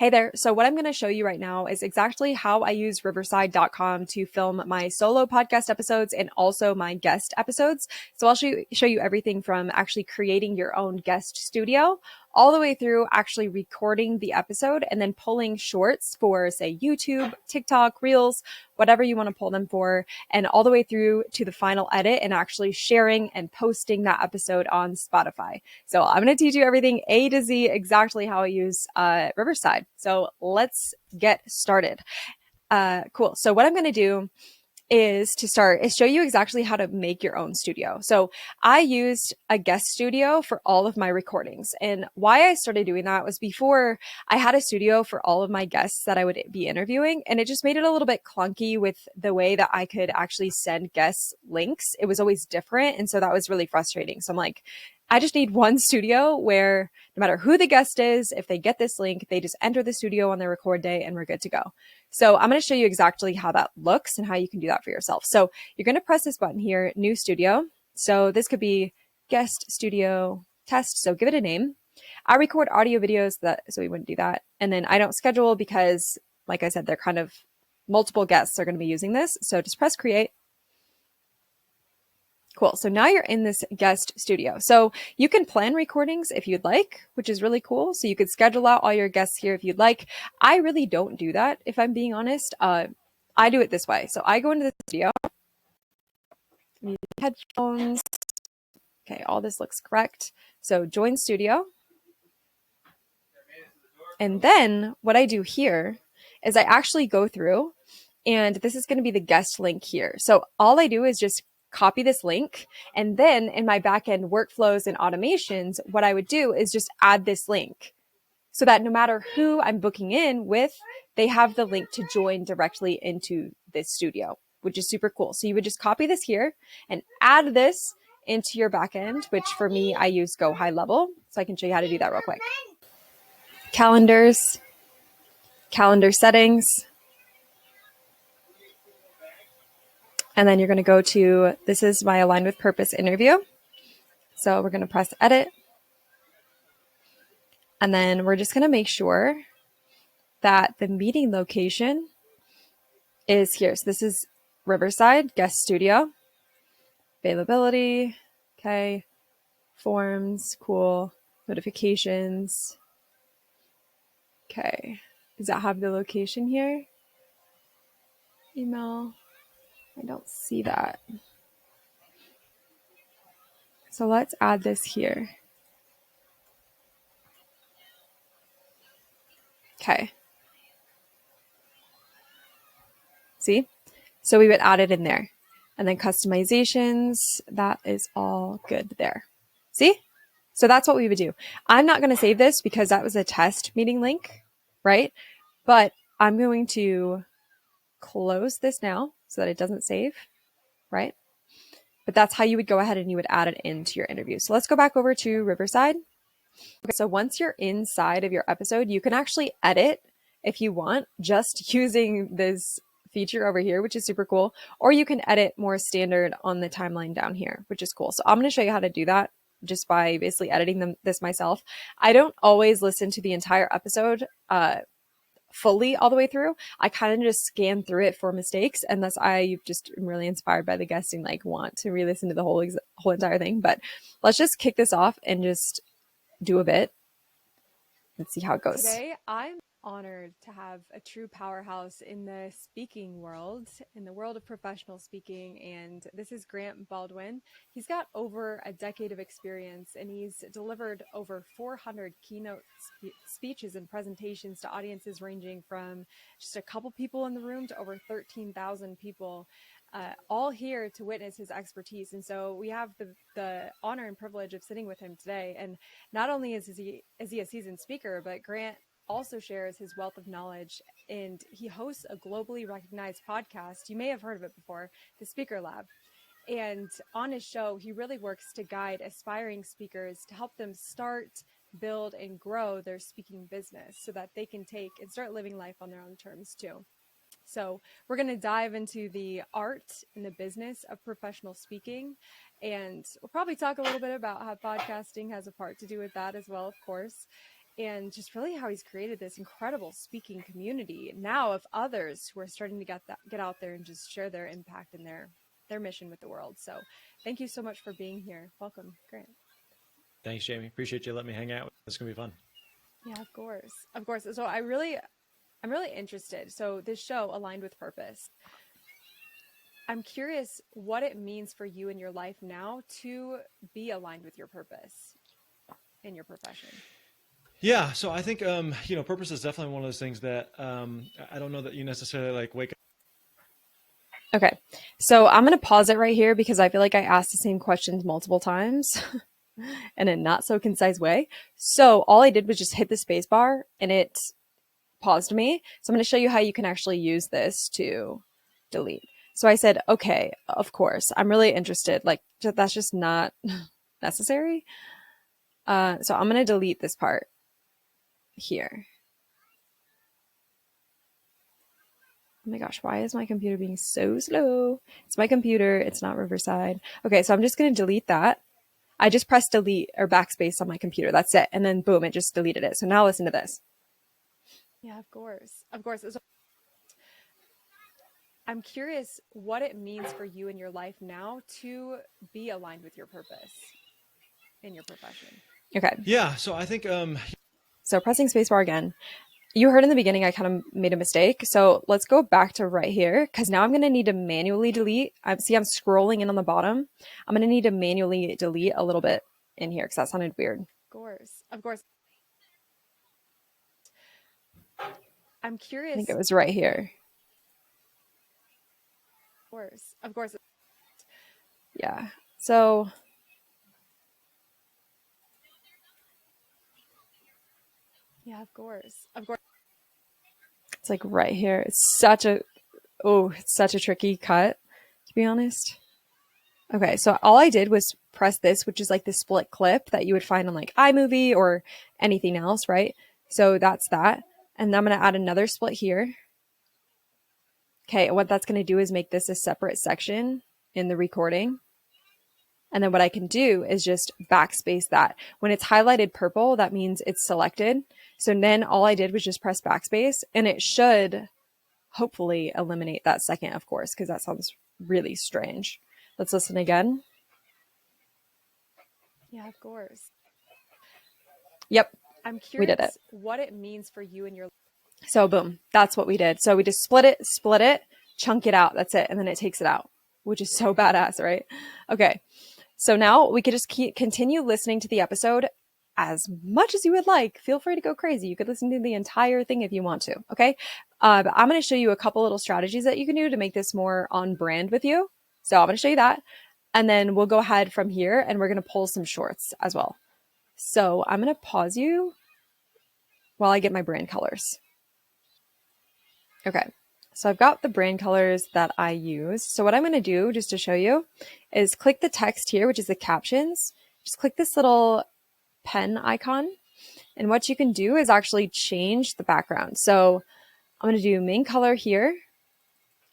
Hey there. So what I'm going to show you right now is exactly how I use Riverside.com to film my solo podcast episodes and also my guest episodes. So I'll show you everything from actually creating your own guest studio all the way through actually recording the episode and then pulling shorts for, say, YouTube, TikTok, Reels, whatever you want to pull them for, and all the way through to the final edit and actually sharing and posting that episode on Spotify. So I'm going to teach you everything A to Z, exactly how I use Riverside. So let's get started. Cool. So what I'm going to do is show you exactly how to make your own studio. So I used a guest studio for all of my recordings. And why I started doing that was before I had a studio for all of my guests that I would be interviewing. And it just made it a little bit clunky with the way that I could actually send guests links. It was always different. And so that was really frustrating. So I'm like, I just need one studio where no matter who the guest is, if they get this link, they just enter the studio on their record day and we're good to go. So I'm going to show you exactly how that looks and how you can do that for yourself. So you're going to press this button here, new studio. So this could be guest studio test. So give it a name. I record audio videos so we wouldn't do that. And then I don't schedule because, like I said, they're kind of multiple guests are going to be using this. So just press create. Cool. So now you're in this guest studio. So you can plan recordings if you'd like, which is really cool. So you could schedule out all your guests here if you'd like. I really don't do that, if I'm being honest. I do it this way. So I go into the studio, headphones. Okay, all this looks correct. So join studio. And then what I do here is I actually go through, and this is going to be the guest link here. So all I do is just copy this link. And then in my backend workflows and automations, what I would do is just add this link so that no matter who I'm booking in with, they have the link to join directly into this studio, which is super cool. So you would just copy this here and add this into your backend, which for me, I use Go High Level. So I can show you how to do that real quick. Calendars, calendar settings. And then you're going to go to, this is my Aligned with Purpose interview. So we're going to press edit. And then we're just going to make sure that the meeting location is here. So this is Riverside Guest Studio. Availability. Okay. Forms. Cool. Notifications. Okay. Does that have the location here? Email. I don't see that. So let's add this here. Okay. See? So we would add it in there. And then customizations, that is all good there. See? So that's what we would do. I'm not going to save this because that was a test meeting link, right? But I'm going to close this now so that it doesn't save, right? But that's how you would go ahead and you would add it into your interview. So let's go back over to Riverside. Okay, so once you're inside of your episode, you can actually edit if you want, just using this feature over here, which is super cool. Or you can edit more standard on the timeline down here, which is cool. So I'm going to show you how to do that just by basically editing this myself. I don't always listen to the entire episode fully all the way through. I kind of just scan through it for mistakes, and thus I just am really inspired by the guesting, like want to re-listen to the whole entire thing. But let's just kick this off and just do a bit and see how it goes. Today, I'm honored to have a true powerhouse in the speaking world, in the world of professional speaking, and this is Grant Baldwin. He's got over a decade of experience, and he's delivered over 400 keynote speeches and presentations to audiences ranging from just a couple people in the room to over 13,000 people. All here to witness his expertise. And so we have the honor and privilege of sitting with him today. And not only is he a seasoned speaker, but Grant also shares his wealth of knowledge, and he hosts a globally recognized podcast. You may have heard of it before, the Speaker Lab. And on his show, he really works to guide aspiring speakers to help them start, build, and grow their speaking business so that they can take and start living life on their own terms too. So we're going to dive into the art and the business of professional speaking. And we'll probably talk a little bit about how podcasting has a part to do with that as well, of course. and just really how he's created this incredible speaking community now of others who are starting to get out there and just share their impact and their mission with the world. So thank you so much for being here. Welcome, Grant. Thanks, Jamie. Appreciate you letting me hang out. It's gonna be fun. Yeah, of course. Of course. So I'm really interested. So this show, Aligned with Purpose, I'm curious what it means for you in your life now to be aligned with your purpose in your profession. Yeah, so I think purpose is definitely one of those things that I don't know that you necessarily like wake up. Okay. So I'm going to pause it right here because I feel like I asked the same questions multiple times in a not so concise way. So all I did was just hit the space bar and it paused me. So I'm going to show you how you can actually use this to delete. So I said, okay, of course, I'm really interested. Like that's just not necessary. So I'm going to delete this part here. Oh my gosh, why is my computer being so slow? It's my computer, it's not Riverside. Okay, so I'm just going to delete that. I just pressed delete or backspace on my computer. That's it. And then boom, it just deleted it. So now listen to this. Yeah, of course. Of course. I'm curious what it means for you in your life now to be aligned with your purpose in your profession. Okay. Yeah, so I think So pressing spacebar again. You heard in the beginning I kind of made a mistake. So let's go back to right here because now I'm going to need to manually delete. I'm scrolling in on the bottom. I'm going to need to manually delete a little bit in here because that sounded weird. Of course. Of course. I'm curious. I think it was right here. Of course. Of course. Yeah. So yeah, of course. Of course. It's like right here. It's such a tricky cut, to be honest. Okay, so all I did was press this, which is like the split clip that you would find on like iMovie or anything else, right? So that's that. And I'm going to add another split here. Okay, and what that's going to do is make this a separate section in the recording. And then what I can do is just backspace that. When it's highlighted purple, that means it's selected. So then all I did was just press backspace and it should hopefully eliminate that second, of course, because that sounds really strange. Let's listen again. Yeah, of course. Yep. I'm curious we did it. What it means for you and your life. So boom, that's what we did. So we just split it, chunk it out. That's it. And then it takes it out, which is so badass, right? Okay. So now we could just continue listening to the episode as much as you would like. Feel free to go crazy. You could listen to the entire thing if you want to. Okay. But I'm going to show you a couple little strategies that you can do to make this more on brand with you. So I'm going to show you that. And then we'll go ahead from here and we're going to pull some shorts as well. So I'm going to pause you while I get my brand colors. Okay. So I've got the brand colors that I use. So what I'm going to do just to show you is click the text here, which is the captions. Just click this little pen icon. And what you can do is actually change the background. So I'm going to do main color here.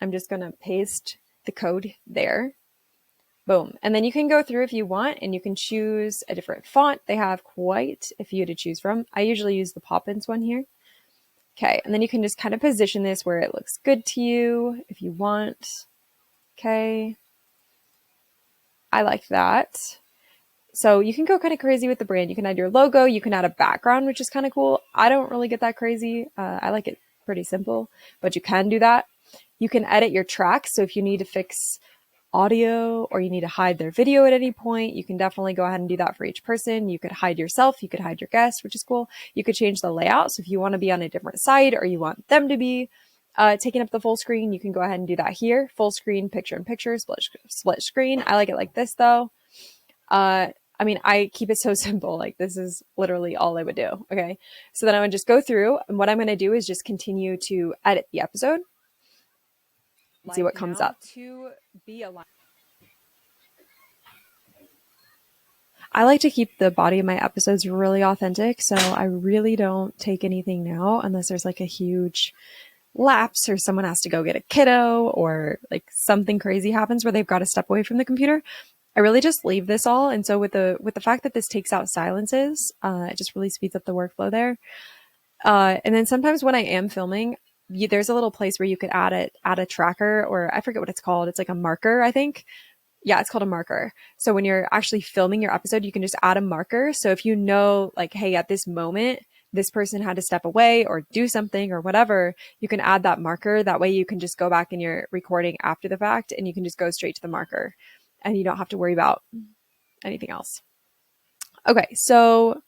I'm just going to paste the code there. Boom. And then you can go through if you want and you can choose a different font. They have quite a few to choose from. I usually use the Poppins one here. Okay. And then you can just kind of position this where it looks good to you if you want. Okay. I like that. So you can go kind of crazy with the brand. You can add your logo. You can add a background, which is kind of cool. I don't really get that crazy. I like it pretty simple, but you can do that. You can edit your tracks. So if you need to fix audio or you need to hide their video at any point, you can definitely go ahead and do that for each person. You could hide yourself. You could hide your guest, which is cool. You could change the layout. So if you want to be on a different side or you want them to be taking up the full screen, you can go ahead and do that here. Full screen, picture in picture, split screen. I like it like this though. I mean, I keep it so simple. Like this is literally all I would do. Okay. So then I would just go through and what I'm going to do is just continue to edit the episode. Let's see what comes up. To be aligned. I like to keep the body of my episodes really authentic. So I really don't take anything now unless there's like a huge lapse or someone has to go get a kiddo or like something crazy happens where they've got to step away from the computer. I really just leave this all. And so with the fact that this takes out silences, it just really speeds up the workflow there. And then sometimes when I am filming, there's a little place where you could add a tracker, or I forget what it's called. It's like a marker, I think. Yeah, it's called a marker. So when you're actually filming your episode, you can just add a marker. So if you know, like, hey, at this moment, this person had to step away or do something or whatever, you can add that marker. That way you can just go back in your recording after the fact and you can just go straight to the marker and you don't have to worry about anything else. Okay, so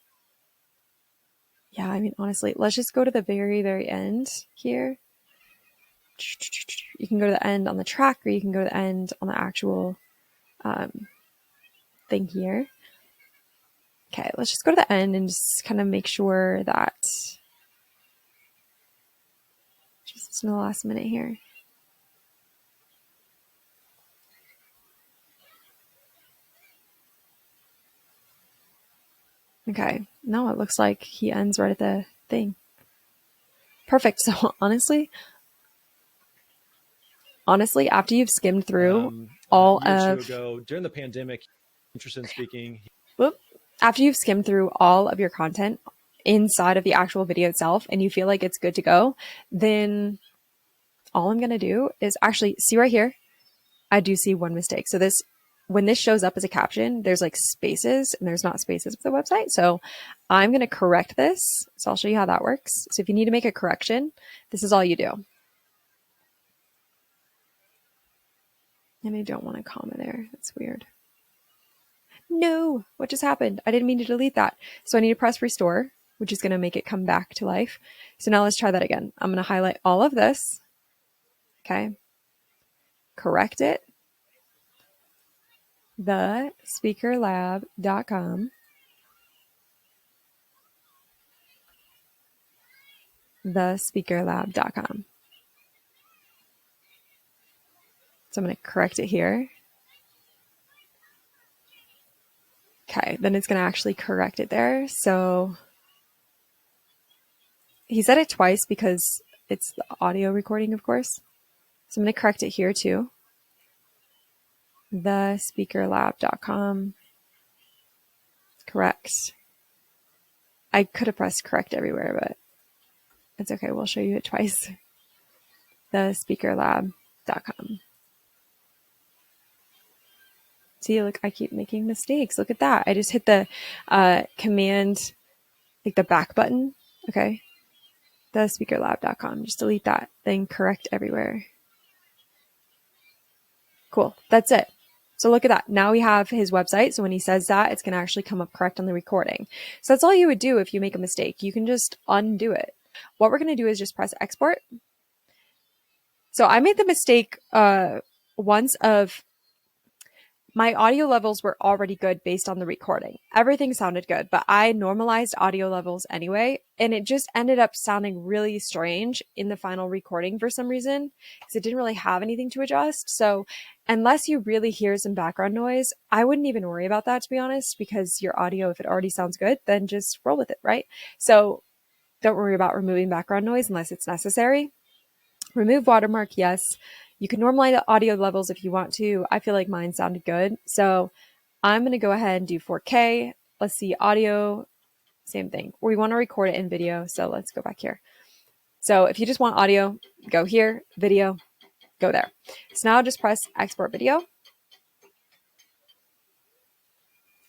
yeah, I mean, honestly, let's just go to the very, very end here. You can go to the end on the track, or you can go to the end on the actual thing here. Okay, let's just go to the end and just kind of make sure that just in the last minute here. Okay, no, it looks like he ends right at the thing. Perfect. So honestly, after you've skimmed through all a year or of two ago during the pandemic, interested in speaking. After you've skimmed through all of your content inside of the actual video itself and you feel like it's good to go, then all I'm going to do is actually see right here. I do see one mistake. So this, when this shows up as a caption, there's like spaces and there's not spaces with the website. So I'm going to correct this. So I'll show you how that works. So if you need to make a correction, this is all you do. And I don't want a comma there. That's weird. No, what just happened? I didn't mean to delete that. So I need to press restore, which is going to make it come back to life. So now let's try that again. I'm going to highlight all of this. Okay. Correct it. thespeakerlab.com. thespeakerlab.com. So I'm going to correct it here. Okay, then it's going to actually correct it there. So he said it twice because it's the audio recording, of course. So I'm going to correct it here too. thespeakerlab.com. Correct. I could have pressed correct everywhere, but it's okay. We'll show you it twice. thespeakerlab.com. See, look, I keep making mistakes. Look at that. I just hit the command, like the back button. Okay. thespeakerlab.com. Just delete that. Then correct everywhere. Cool. That's it. So look at that. Now we have his website. So when he says that, it's going to actually come up correct on the recording. So that's all you would do if you make a mistake. You can just undo it. What we're going to do is just press export. So I made the mistake once of my audio levels were already good based on the recording. Everything sounded good, but I normalized audio levels anyway, and it just ended up sounding really strange in the final recording for some reason, because it didn't really have anything to adjust. So unless you really hear some background noise, I wouldn't even worry about that, to be honest, because your audio, if it already sounds good, then just roll with it, right? So don't worry about removing background noise unless it's necessary. Remove watermark, yes. You can normalize the audio levels if you want to. I feel like mine sounded good. So I'm going to go ahead and do 4K. Let's see, audio, same thing. We want to record it in video. So let's go back here. So if you just want audio, go here, video, go there. So now just press export video.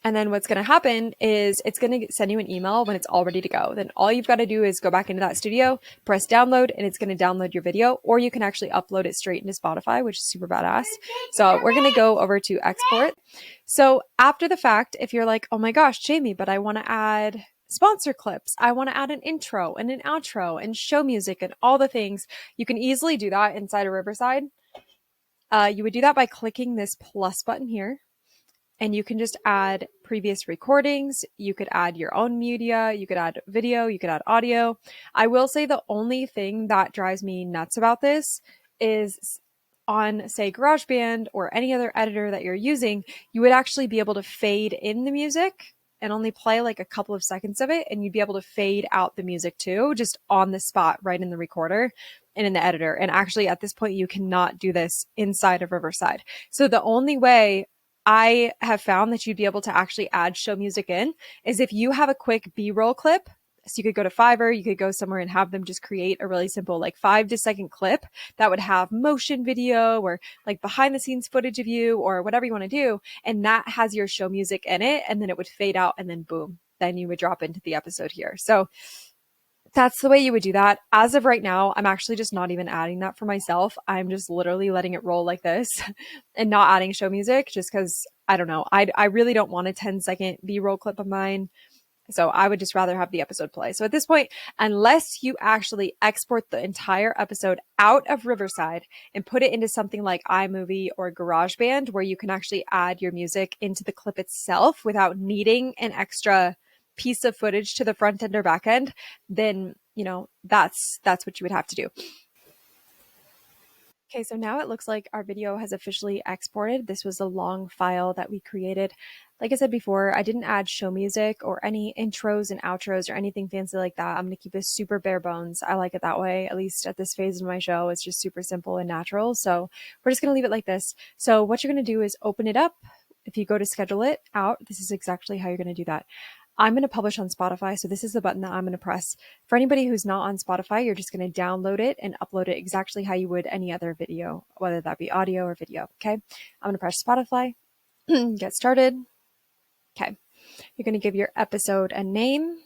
And then what's going to happen is it's going to send you an email when it's all ready to go. Then all you've got to do is go back into that studio, press download, and it's going to download your video, or you can actually upload it straight into Spotify, which is super badass. So we're going to go over to export. So after the fact, if you're like, oh my gosh, Jamie, but I want to add sponsor clips, I want to add an intro and an outro and show music and all the things, you can easily do that inside of Riverside. You would do that by clicking this plus button here. And you can just add previous recordings. You could add your own media. You could add video. You could add audio. I will say the only thing that drives me nuts about this is on, say, GarageBand or any other editor that you're using, you would actually be able to fade in the music and only play like a couple of seconds of it. And you'd be able to fade out the music too, just on the spot, right in the recorder and in the editor. And actually at this point, you cannot do this inside of Riverside. So the only way I have found that you'd be able to actually add show music in is if you have a quick B-roll clip. So you could go to Fiverr, you could go somewhere and have them just create a really simple, like 5 to 2 second clip that would have motion video or like behind the scenes footage of you or whatever you want to do. And that has your show music in it. And then it would fade out and then boom, then you would drop into the episode here. So that's the way you would do that. As of right now, I'm actually just not even adding that for myself. I'm just literally letting it roll like this and not adding show music just because I don't know. I really don't want a 10-second B-roll clip of mine. So I would just rather have the episode play. So at this point, unless you actually export the entire episode out of Riverside and put it into something like iMovie or GarageBand, where you can actually add your music into the clip itself without needing an extra piece of footage to the front end or back end, then, that's what you would have to do. Okay, so now it looks like our video has officially exported. This was a long file that we created. Like I said before, I didn't add show music or any intros and outros or anything fancy like that. I'm going to keep this super bare bones. I like it that way, at least at this phase of my show. It's just super simple and natural. So we're just going to leave it like this. So what you're going to do is open it up. If you go to schedule it out, this is exactly how you're going to do that. I'm going to publish on Spotify. So this is the button that I'm going to press. For anybody who's not on Spotify, you're just going to download it and upload it exactly how you would any other video, whether that be audio or video. Okay. I'm going to press Spotify, get started. Okay. You're going to give your episode a name.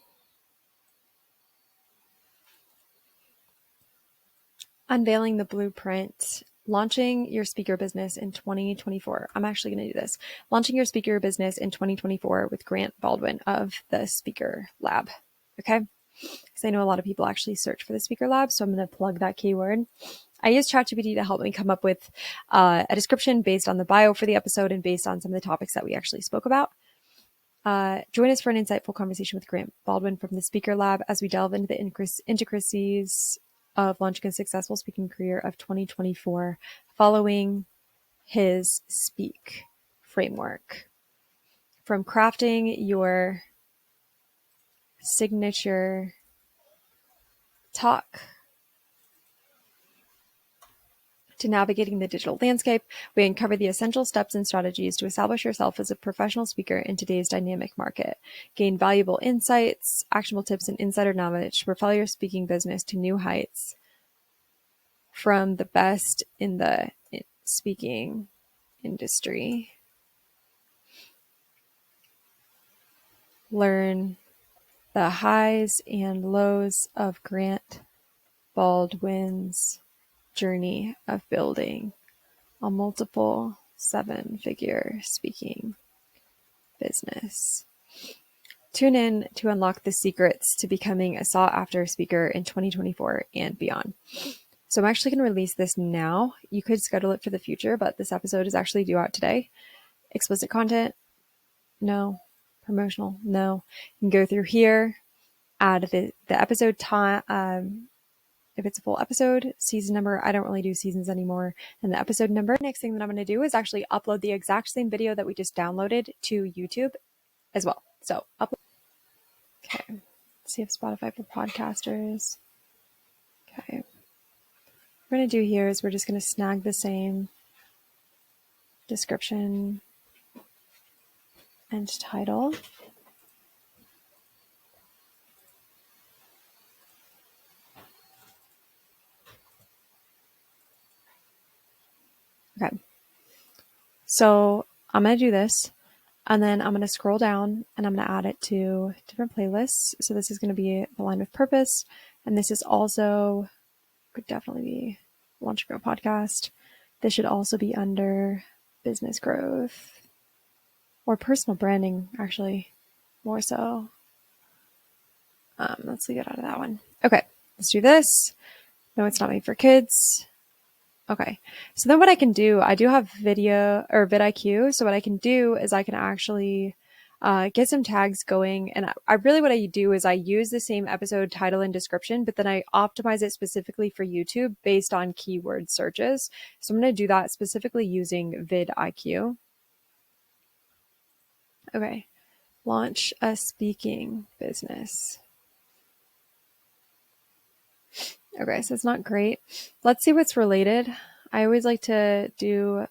Unveiling the blueprint. Launching your speaker business in 2024. I'm actually going to do this. Launching your speaker business in 2024 with Grant Baldwin of the Speaker Lab. Okay. Because I know a lot of people actually search for the Speaker Lab. So I'm going to plug that keyword. I use ChatGPT to help me come up with a description based on the bio for the episode and based on some of the topics that we actually spoke about. Join us for an insightful conversation with Grant Baldwin from the Speaker Lab as we delve into the intricacies of launching a successful speaking career of 2024 following his Speak framework. From crafting your signature talk to navigating the digital landscape, we uncover the essential steps and strategies to establish yourself as a professional speaker in today's dynamic market. Gain valuable insights, actionable tips, and insider knowledge to propel your speaking business to new heights from the best in the speaking industry. Learn the highs and lows of Grant Baldwin's journey of building a multiple 7-figure speaking business. Tune in to unlock the secrets to becoming a sought-after speaker in 2024 and beyond. So I'm actually going to release this now. You could schedule it for the future, but this episode is actually due out today. Explicit content? No. Promotional? No. You can go through here, add the episode time, if it's a full episode, season number. I don't really do seasons anymore. And the episode number. Next thing that I'm going to do is actually upload the exact same video that we just downloaded to YouTube as well. So upload. Okay. Let's see if Spotify for podcasters. Okay. What we're going to do here is we're just going to snag the same description and title. Okay. So I'm going to do this, and then I'm going to scroll down and I'm going to add it to different playlists. So this is going to be Aligned with Purpose. And this is also, could definitely be Launch Grow Podcast. This should also be under business growth or personal branding, actually, more so. Let's leave it out of that one. Okay, let's do this. No, it's not made for kids. Okay, so then what I can do, I do have video or vidIQ. So what I can do is I can actually get some tags going. And I really, what I do is I use the same episode title and description, but then I optimize it specifically for YouTube based on keyword searches. So I'm going to do that specifically using vidIQ. Okay, launch a speaking business. Okay, so it's not great. Let's see what's related. I always like to do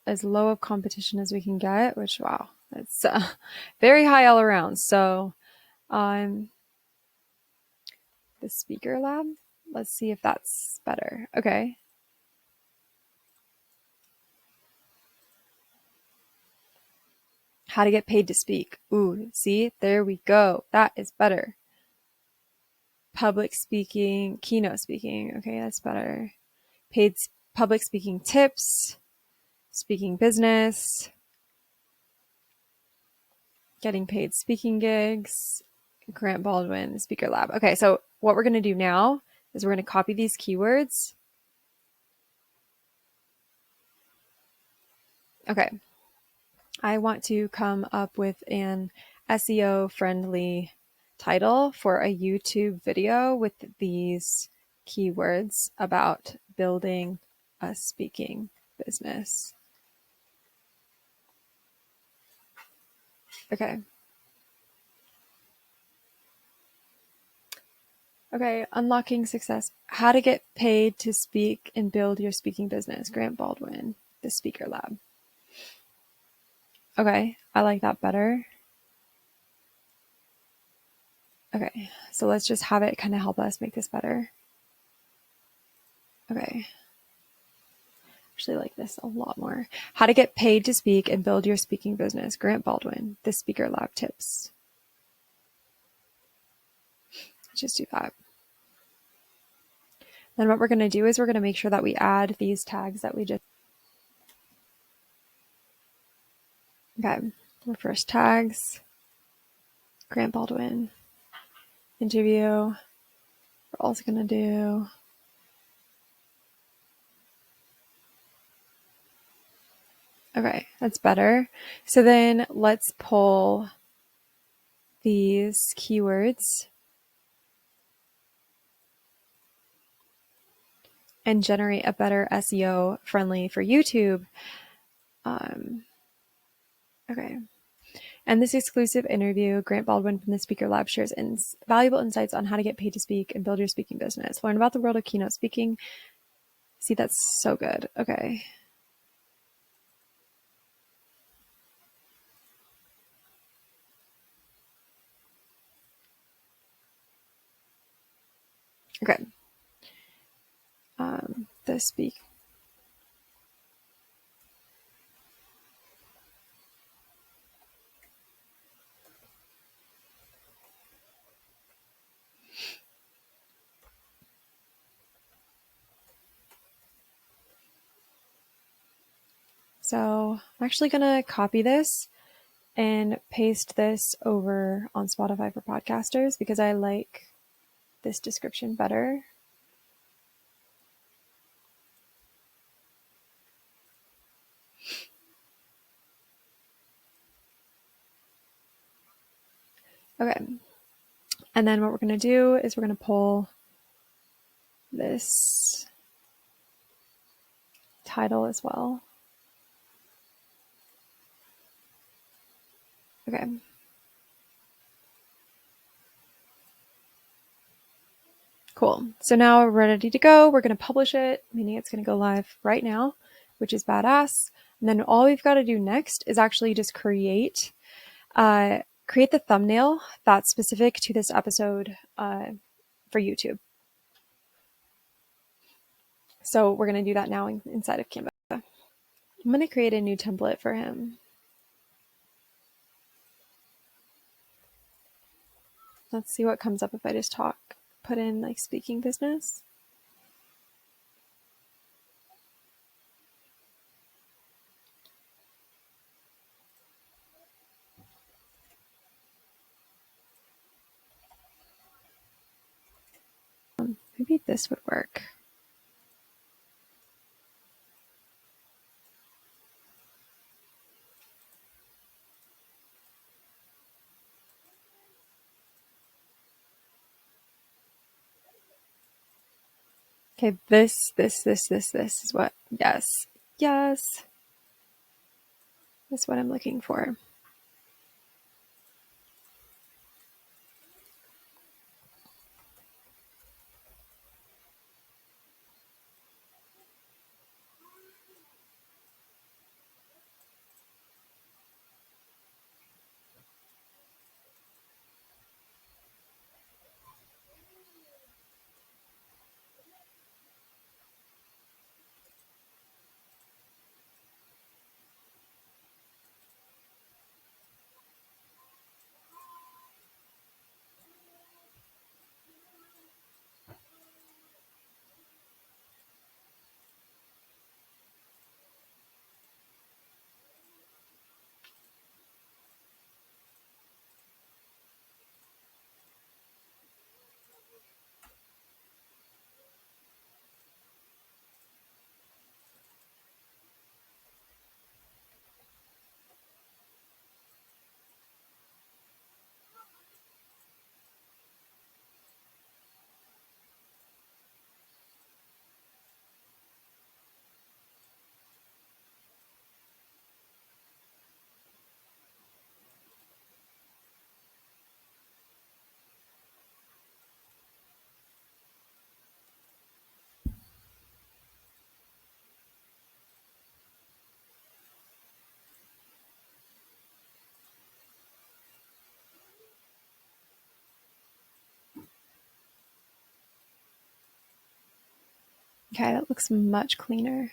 as low of competition as we can get, which, wow, that's very high all around. So the speaker lab, let's see if that's better. Okay. How to get paid to speak. Ooh, see, there we go. That is better. Public speaking, keynote speaking. Okay, that's better. Paid public speaking tips, speaking business, getting paid speaking gigs, Grant Baldwin, Speaker Lab. Okay, so what we're going to do now is we're going to copy these keywords. Okay, I want to come up with an SEO friendly title for a YouTube video with these keywords about building a speaking business. Okay. Okay, unlocking success. How to get paid to speak and build your speaking business. Grant Baldwin, the Speaker Lab. Okay, I like that better. Okay, so let's just have it kind of help us make this better. Okay. Actually like this a lot more. How to get paid to speak and build your speaking business. Grant Baldwin, the Speaker Lab tips. Let's just do that. Then what we're going to do is we're going to make sure that we add these tags that we just. Okay, our first tags. Grant Baldwin. Interview. We're also going to do. Okay, that's better. So then let's pull these keywords and generate a better SEO friendly for YouTube. Okay. And this exclusive interview, Grant Baldwin from the Speaker Lab shares valuable insights on how to get paid to speak and build your speaking business. Learn about the world of keynote speaking. See, that's so good. Okay. Okay. The speak. So I'm actually going to copy this and paste this over on Spotify for podcasters because I like this description better. Okay. And then what we're going to do is we're going to pull this title as well. Okay. Cool. So now we're ready to go. We're going to publish it, meaning it's going to go live right now, which is badass. And then all we've got to do next is actually just create the thumbnail that's specific to this episode for YouTube. So we're going to do that now inside of Canva. I'm going to create a new template for him. Let's see what comes up if I just put in like speaking business. Maybe this would work. Okay, this is what, yes. That's what I'm looking for. Okay, that looks much cleaner.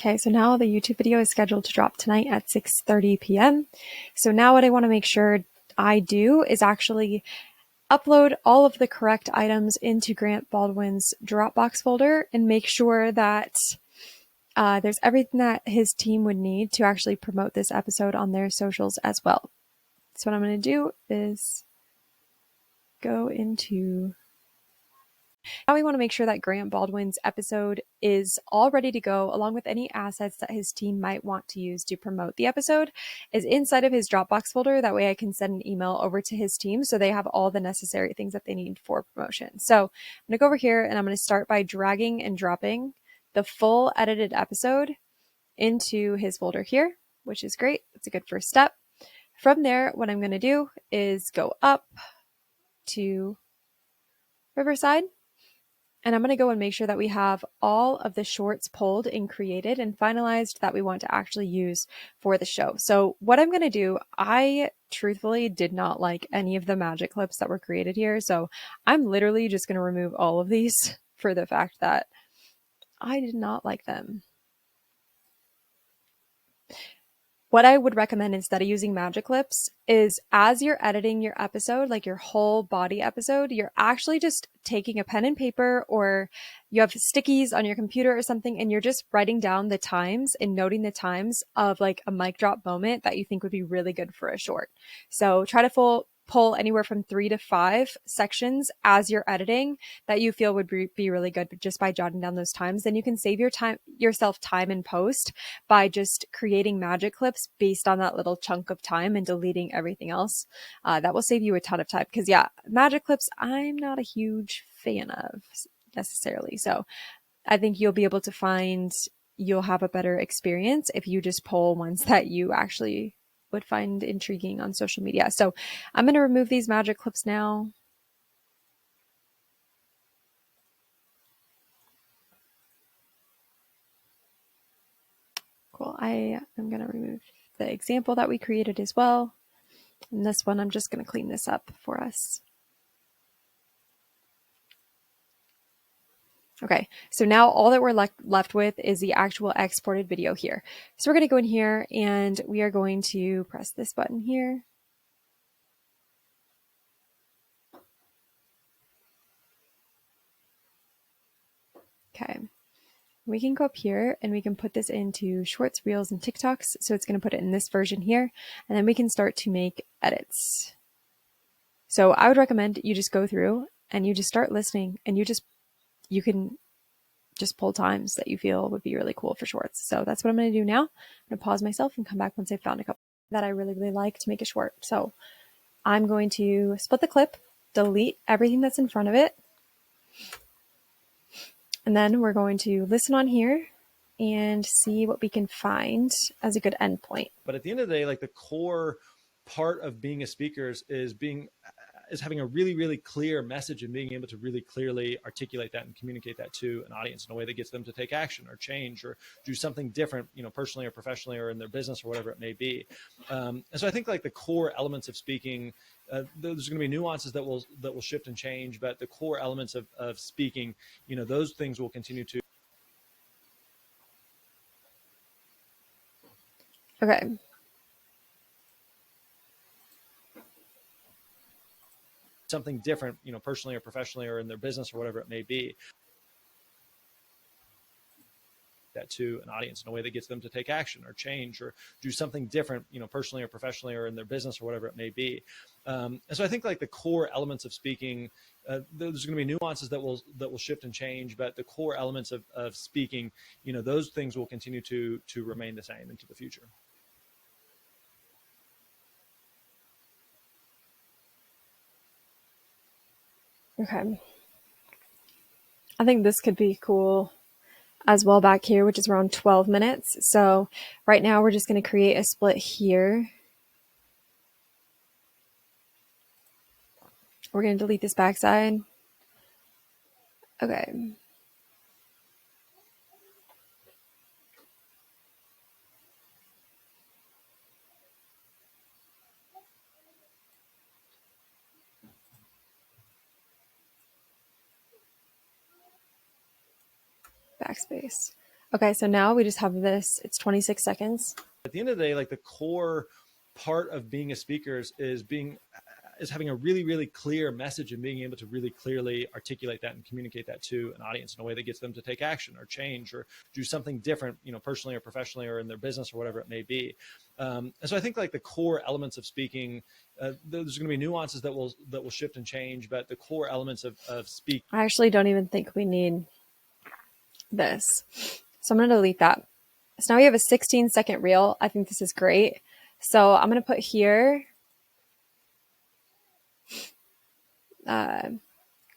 Okay, so now the YouTube video is scheduled to drop tonight at 6:30 p.m. So now what I want to make sure I do is actually upload all of the correct items into Grant Baldwin's Dropbox folder and make sure that there's everything that his team would need to actually promote this episode on their socials as well. So what I'm going to do is go into... Now we want to make sure that Grant Baldwin's episode is all ready to go, along with any assets that his team might want to use to promote the episode, is inside of his Dropbox folder. That way I can send an email over to his team so they have all the necessary things that they need for promotion. So I'm going to go over here and I'm going to start by dragging and dropping the full edited episode into his folder here, which is great. It's a good first step. From there, what I'm going to do is go up to Riverside. And I'm going to go and make sure that we have all of the shorts pulled and created and finalized that we want to actually use for the show. So what I'm going to do, I truthfully did not like any of the magic clips that were created here. So I'm literally just going to remove all of these for the fact that I did not like them. What I would recommend instead of using magic clips is as you're editing your episode, like your whole body episode, you're actually just taking a pen and paper, or you have stickies on your computer or something, and you're just writing down the times and noting the times of like a mic drop moment that you think would be really good for a short. So try to pull anywhere from 3 to 5 sections as you're editing that you feel would be really good just by jotting down those times. Then you can save yourself time in post by just creating magic clips based on that little chunk of time and deleting everything else. That will save you a ton of time, because yeah, magic clips I'm not a huge fan of necessarily. So I think you'll be able to find you'll have a better experience if you just pull ones that you actually would find intriguing on social media. So I'm going to remove these magic clips now. Cool. I am going to remove the example that we created as well. And this one, I'm just going to clean this up for us. Okay, so now all that we're left with is the actual exported video here. So we're going to go in here and we are going to press this button here. Okay, we can go up here and we can put this into Shorts, Reels, and TikToks. So it's going to put it in this version here, and then we can start to make edits. So I would recommend you just go through and you just start listening, and you can just pull times that you feel would be really cool for shorts. So that's what I'm going to do now. I'm going to pause myself and come back once I've found a couple that I really, really like to make a short. So I'm going to split the clip, delete everything that's in front of it, and then we're going to listen on here and see what we can find as a good endpoint. But at the end of the day, like the core part of being a speaker is having a really, really clear message and being able to really clearly articulate that and communicate that to an audience in a way that gets them to take action or change or do something different, you know, personally or professionally or in their business or whatever it may be. And so I think like the core elements of speaking, there's going to be nuances that will shift and change, but the core elements of speaking, you know, those things will continue to. Okay. Something different, you know, personally or professionally or in their business or whatever it may be. That to an audience in a way that gets them to take action or change or do something different, you know, personally or professionally or in their business or whatever it may be. And so I think like the core elements of speaking, there's going to be nuances that will shift and change, but the core elements of speaking, you know, those things will continue to remain the same into the future. Okay. I think this could be cool. as well back here, which is around 12 minutes. So right now we're just going to create a split here. We're going to delete this backside. Okay. Backspace. Okay, so now we just have this. It's 26 seconds. At the end of the day, like the core part of being a speaker is having a really, really clear message and being able to really clearly articulate that and communicate that to an audience in a way that gets them to take action or change or do something different, you know, personally or professionally or in their business or whatever it may be. And so I think like the core elements of speaking, there's going to be nuances that will shift and change, but the core elements of speaking. I actually don't even think we need this. So I'm going to delete that. So now we have a 16-second reel. I think this is great. So I'm going to put here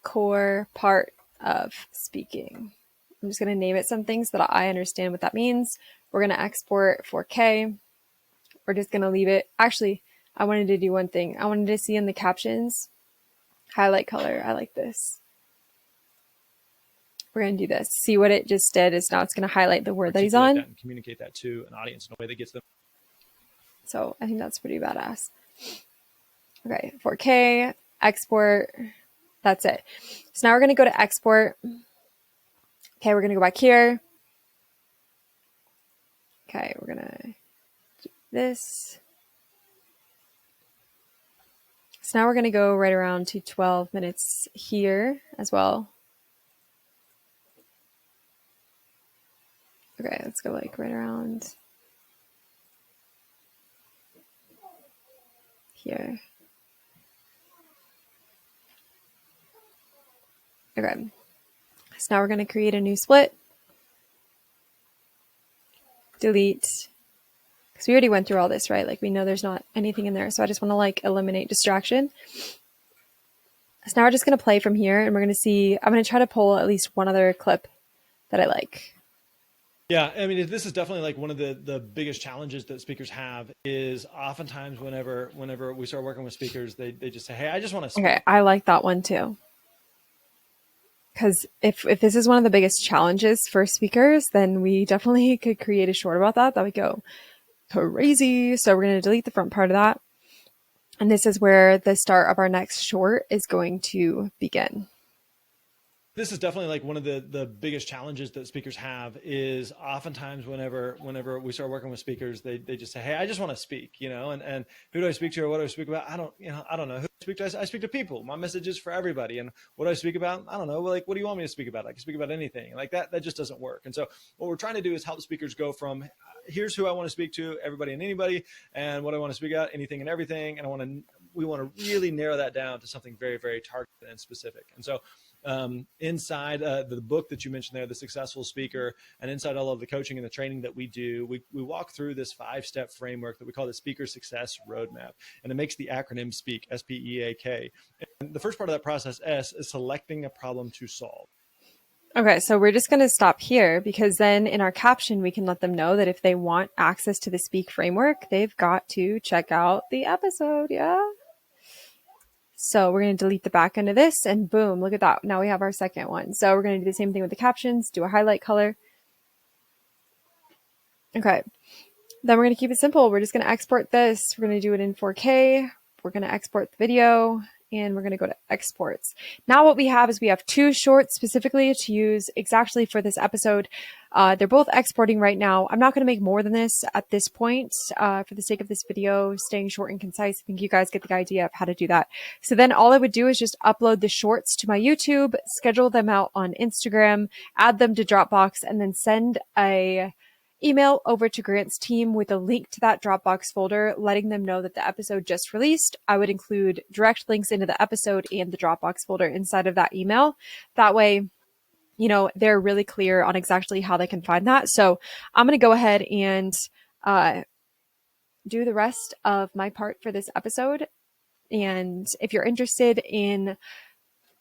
core part of speaking. I'm just going to name it some things that I understand what that means. We're going to export 4K. We're just going to leave it. Actually, I wanted to do one thing. I wanted to see in the captions, highlight color. I like this. We're going to do this. See what it just did is now it's going to highlight the word that he's on. And communicate that to an audience in a way that gets them. So I think that's pretty badass. Okay, 4K, export. That's it. So now we're going to go to export. Okay, we're going to go back here. Okay, we're going to do this. So now we're going to go right around to 12 minutes here as well. Okay, let's go like right around here. Okay, so now we're going to create a new split. Delete. Because we already went through all this, right? Like we know there's not anything in there. So I just want to like eliminate distraction. So now we're just going to play from here and we're going to see, I'm going to try to pull at least one other clip that I like. Yeah, I mean, this is definitely like one of the biggest challenges that speakers have is oftentimes whenever we start working with speakers, they just say, hey, I just want to speak. Okay, I like that one too. Because if this is one of the biggest challenges for speakers, then we definitely could create a short about that. That would go crazy. So we're going to delete the front part of that. And this is where the start of our next short is going to begin. This is definitely like one of the biggest challenges that speakers have is oftentimes whenever we start working with speakers, they just say, hey, I just want to speak, you know, and who do I speak to or what do I speak about? I don't know who I speak to. I speak to people. My message is for everybody. And what do I speak about? I don't know. Like, what do you want me to speak about? I can speak about anything like that. That just doesn't work. And so what we're trying to do is help speakers go from here's who I want to speak to, everybody and anybody, and what I want to speak about, anything and everything. And we want to really narrow that down to something very, very targeted and specific. And so inside the book that you mentioned there, The Successful Speaker, and inside all of the coaching and the training that we do, we walk through this 5-step framework that we call the Speaker Success Roadmap. And it makes the acronym SPEAK, SPEAK. And the first part of that process, S, is selecting a problem to solve. Okay, so we're just going to stop here because then in our caption, we can let them know that if they want access to the Speak framework, they've got to check out the episode. Yeah. So we're going to delete the back end of this and boom, look at that. Now we have our second one. So we're going to do the same thing with the captions, do a highlight color. Okay. Then we're going to keep it simple. We're just going to export this. We're going to do it in 4K. We're going to export the video and we're going to go to exports. Now what we have is we have 2 shorts specifically to use exactly for this episode. They're both exporting right now. I'm not going to make more than this at this point for the sake of this video, staying short and concise. I think you guys get the idea of how to do that. So then all I would do is just upload the shorts to my YouTube, schedule them out on Instagram, add them to Dropbox, and then send a email over to Grant's team with a link to that Dropbox folder, letting them know that the episode just released. I would include direct links into the episode and the Dropbox folder inside of that email. That way, you know, they're really clear on exactly how they can find that. So I'm going to go ahead and do the rest of my part for this episode. And if you're interested in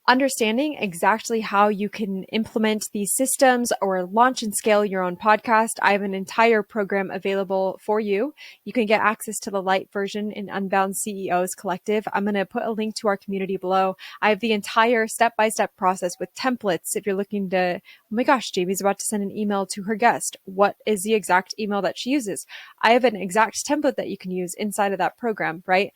understanding exactly how you can implement these systems or launch and scale your own podcast, I have an entire program available for you. You can get access to the light version in Unbound CEOs Collective. I'm going to put a link to our community below. I have the entire step-by-step process with templates. If you're looking to, oh my gosh, Jamie's about to send an email to her guest. What is the exact email that she uses? I have an exact template that you can use inside of that program, right?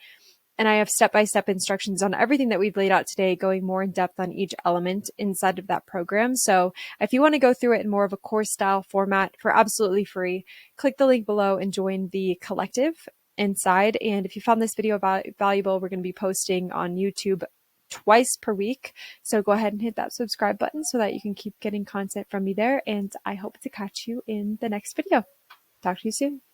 And I have step-by-step instructions on everything that we've laid out today, going more in depth on each element inside of that program. So if you want to go through it in more of a course style format for absolutely free, click the link below and join the collective inside. And if you found this video valuable, we're going to be posting on YouTube twice per week. So go ahead and hit that subscribe button so that you can keep getting content from me there. And I hope to catch you in the next video. Talk to you soon.